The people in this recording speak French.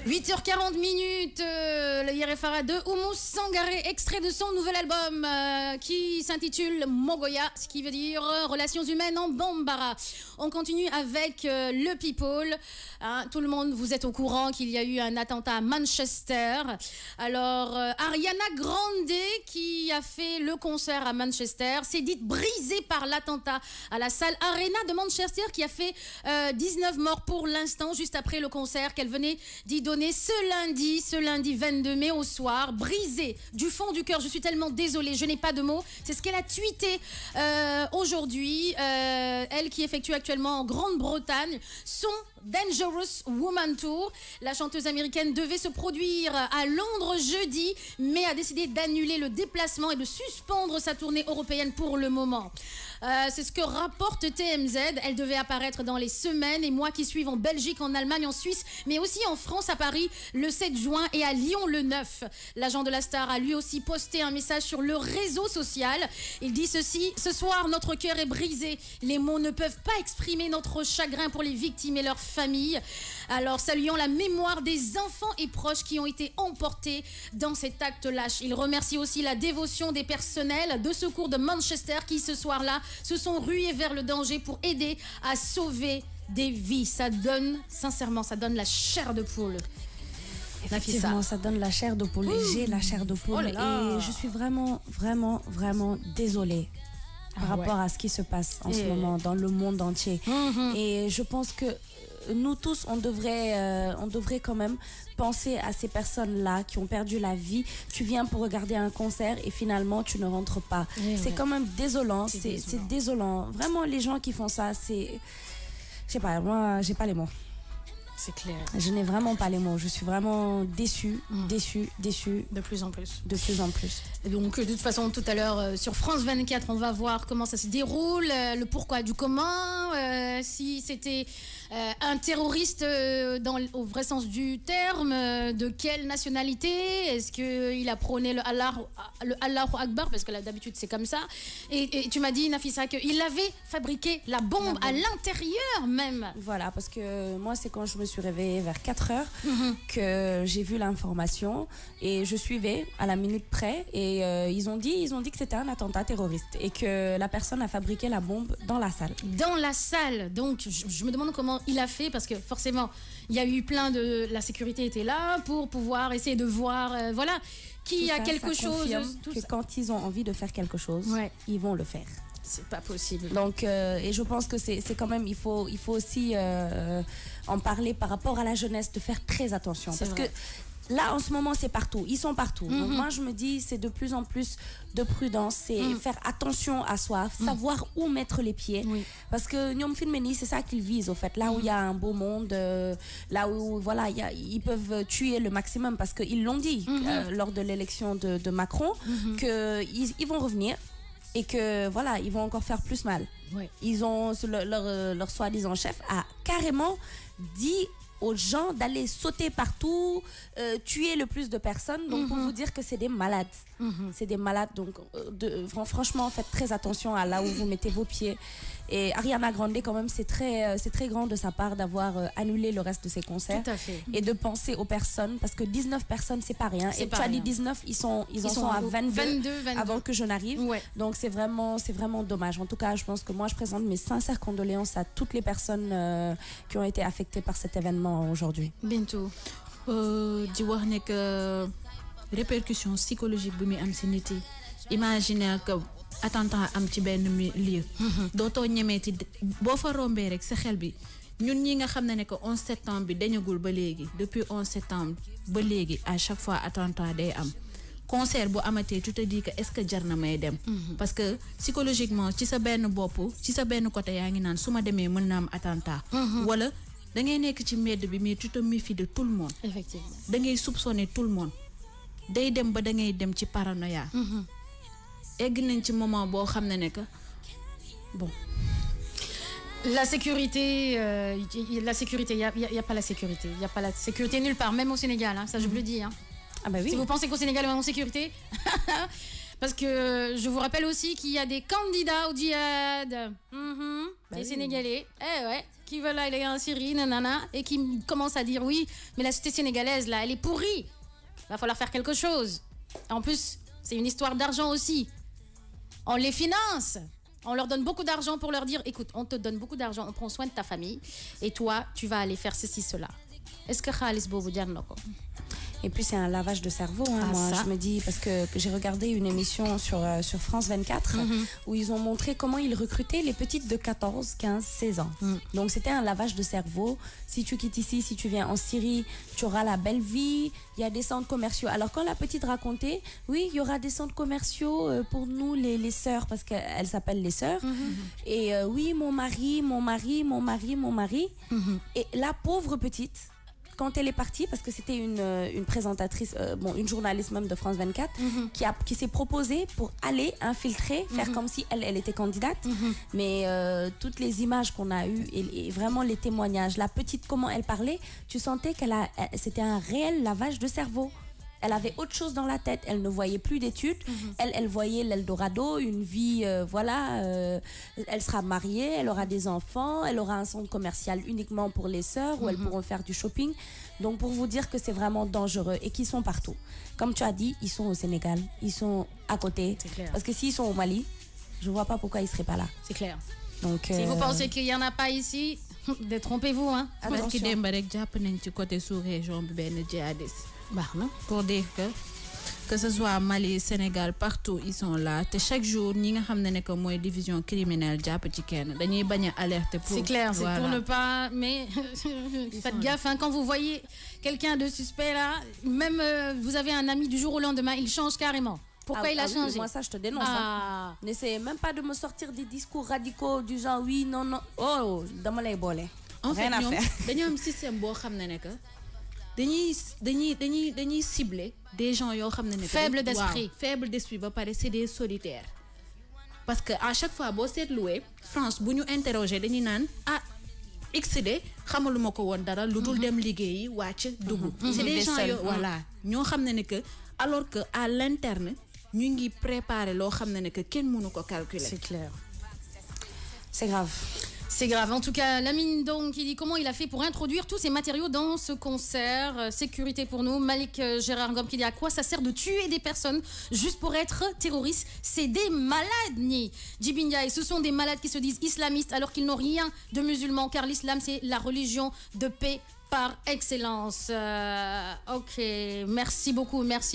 8h40 minutes, le Yerefara de Oumous Sangaré, extrait de son nouvel album qui s'intitule Mogoya, ce qui veut dire Relations humaines en Bambara. On continue avec le People. Hein, tout le monde, vous êtes au courant qu'il y a eu un attentat à Manchester. Alors, Ariana Grande, qui a fait le concert à Manchester, s'est dite brisée par l'attentat à la salle Arena de Manchester, qui a fait 19 morts pour l'instant, juste après le concert qu'elle venait d'y donner ce lundi 22 mai au soir, brisée du fond du cœur. Je suis tellement désolée, je n'ai pas de mots. C'est ce qu'elle a tweeté aujourd'hui. Elle qui effectue actuellement en Grande-Bretagne son Dangerous Woman Tour. La chanteuse américaine devait se produire à Londres jeudi, mais a décidé d'annuler le déplacement et de suspendre sa tournée européenne pour le moment. C'est ce que rapporte TMZ. Elle devait apparaître dans les semaines et mois qui suivent en Belgique, en Allemagne, en Suisse, mais aussi en France, à Paris, le 7 juin et à Lyon le 9. L'agent de la star a lui aussi posté un message sur le réseau social. Il dit ceci: ce soir, notre cœur est brisé. Les mots ne peuvent pas exprimer notre chagrin pour les victimes et leurs familles. Alors, saluons la mémoire des enfants et proches qui ont été emportés dans cet acte lâche. Il remercie aussi la dévotion des personnels de secours de Manchester qui, ce soir-là, se sont rués vers le danger pour aider à sauver des vies. Ça donne, sincèrement, ça donne la chair de poule. Effectivement, ça donne la chair de poule. J'ai la chair de poule. Et je suis vraiment, vraiment, vraiment désolée par rapport à ce qui se passe en ce moment dans le monde entier. Et je pense que nous tous, on devrait quand même penser à ces personnes-là qui ont perdu la vie. Tu viens pour regarder un concert et finalement, tu ne rentres pas. C'est quand même désolant. C'est désolant. Vraiment, les gens qui font ça, c'est... Je sais pas, moi, j'ai pas les mots. C'est clair. Je n'ai vraiment pas les mots. Je suis vraiment déçue, déçue. De plus en plus. De plus en plus. Et donc, de toute façon, tout à l'heure, sur France 24, on va voir comment ça se déroule, le pourquoi du comment, si c'était un terroriste au vrai sens du terme, de quelle nationalité, est-ce qu'il a prôné le Allahu Akbar, parce que là, d'habitude, c'est comme ça. Et tu m'as dit, Nafissa, qu'il avait fabriqué la bombe à l'intérieur même. Voilà, parce que moi, c'est quand je me suis réveillée vers 4 heures que j'ai vu l'information et je suivais à la minute près et ils ont dit que c'était un attentat terroriste et que la personne a fabriqué la bombe dans la salle. Dans la salle. Donc je me demande comment il a fait, parce que forcément il y a eu la sécurité était là pour pouvoir essayer de voir voilà qui a quelque chose. Que quand ils ont envie de faire quelque chose, ils vont le faire. C'est pas possible. Donc, et je pense que c'est quand même, il faut aussi en parler par rapport à la jeunesse, de faire très attention. Parce que là, en ce moment, c'est partout. Ils sont partout. Donc, moi, je me dis, c'est de plus en plus de prudence. C'est faire attention à soi, savoir où mettre les pieds. Parce que Nyom Filmeni, c'est ça qu'ils visent, au fait. Là où il y a un beau monde, là où, voilà, ils peuvent tuer le maximum. Parce qu'ils l'ont dit lors de l'élection de Macron, qu'ils vont revenir. Et que voilà, ils vont encore faire plus mal. Ils ont leur soi-disant chef a carrément dit aux gens d'aller sauter partout, tuer le plus de personnes. Donc pour vous dire que c'est des malades. C'est des malades. Donc franchement, faites très attention à là où vous mettez vos pieds. Et Ariana Grande, quand même, c'est très grand de sa part d'avoir annulé le reste de ses concerts. Tout à fait. Et de penser aux personnes, parce que 19 personnes, c'est pas rien. Et tu as dit 19, ils en sont à 22 avant que je n'arrive. Donc c'est vraiment dommage. En tout cas, je pense que moi, je présente mes sincères condoléances à toutes les personnes qui ont été affectées par cet événement aujourd'hui. Bintou. Di wax ne que répercussions psychologiques bu muy am ci nit yi. Imaginez que attentat am ci benn lieu. Dootoo ñemeeti boo fa rombee rek sa xel bi ñun ñi nga xam ne que 11 septembre bi dañagul ba léegi depuis 11 septembre ba léegi à chaque fois attentat day am. Concert bu amatee tu te dis que est-ce que jar na may dem. Parce que psychologiquement ci sa benn bopp ci sa benn côté yaa ngi naan su ma demee mën na am attentat. Wala da ngay nekk ci mbedd bi mais tu te méfies de tout le monde. Effectivement. Da ngay soupçonner tout le monde. Day dem ba da ngay dem ci paranoïa. Egg nañ ci moment boo xam ne que bon. La sécurité, il y a pas la sécurité. Il y a pas la sécurité nulle part, même au Sénégal. Hein, ça, je vous le dis. Hein. Ah bah oui. Si vous pensez qu'au Sénégal, il y a en sécurité, parce que je vous rappelle aussi qu'il y a des candidats au djihad. Les Sénégalais. Eh ouais. qui veulent aller en Syrie, nanana, et qui commencent à dire oui, mais la société sénégalaise, là, elle est pourrie. Il va falloir faire quelque chose. En plus, c'est une histoire d'argent aussi. On les finance. On leur donne beaucoup d'argent pour leur dire, écoute, on te donne beaucoup d'argent, on prend soin de ta famille, et toi, tu vas aller faire ceci, cela. Est-ce que Khalis Bobo Diarnoko? Et puis c'est un lavage de cerveau, hein, moi je me dis, parce que j'ai regardé une émission sur France 24 où ils ont montré comment ils recrutaient les petites de 14, 15, 16 ans. Donc c'était un lavage de cerveau. Si tu quittes ici, si tu viens en Syrie, tu auras la belle vie, il y a des centres commerciaux. Alors quand la petite racontait, oui, il y aura des centres commerciaux pour nous les sœurs, parce qu'elles s'appellent les sœurs. Et oui, mon mari. Et la pauvre petite, quand elle est partie, parce que c'était une présentatrice, une journaliste même de France 24, qui s'est proposée pour aller infiltrer, faire comme si elle était candidate. Mais toutes les images qu'on a eues et vraiment les témoignages, la petite, comment elle parlait, tu sentais c'était un réel lavage de cerveau. Elle avait autre chose dans la tête. Elle ne voyait plus d'études. Elle voyait l'Eldorado, une vie, elle sera mariée, elle aura des enfants, elle aura un centre commercial uniquement pour les sœurs où elles pourront faire du shopping. Donc pour vous dire que c'est vraiment dangereux et qu'ils sont partout. Comme tu as dit, ils sont au Sénégal, ils sont à côté. C'est clair. Parce que s'ils sont au Mali, je ne vois pas pourquoi ils ne seraient pas là. C'est clair. Donc, si vous pensez qu'il n'y en a pas ici, détrompez-vous. Hein. Attention. Pour dire que ce soit Mali, Sénégal, partout ils sont là. Chaque jour, nous savons que moi division criminelle alerter pour. C'est clair, c'est voilà. pour ne pas. Mais faites gaffe, hein, quand vous voyez quelqu'un de suspect là, même vous avez un ami du jour au lendemain, il change carrément. Pourquoi il a changé? Oui, moi ça je te dénonce. N'essayez même pas de me sortir des discours radicaux du genre oui, non, non. Oh, dans les bolets. En fait, rien à faire. Nous avons un système dañuy cibler des gens yo xamné faible d'esprit. Faible d'esprit ba paré c'est des solitaires parce que à chaque fois bo setloué France buñu interroger dañuy nan XD xamaluma ko won dara ludul dem liggéeyi wacc duggu c'est des gens yo voilà ño xamné que alors que à l'interne ñu ngi préparer lo xamné que kenn mënu ko calculer. C'est clair. C'est grave. C'est grave. En tout cas, Lamine donc qui dit comment il a fait pour introduire tous ces matériaux dans ce concert. Sécurité pour nous. Malik Gérard Ngom qui dit à quoi ça sert de tuer des personnes juste pour être terroriste? C'est des malades, ni Djibindia. Et ce sont des malades qui se disent islamistes alors qu'ils n'ont rien de musulman car l'islam c'est la religion de paix par excellence. Ok, merci beaucoup, merci.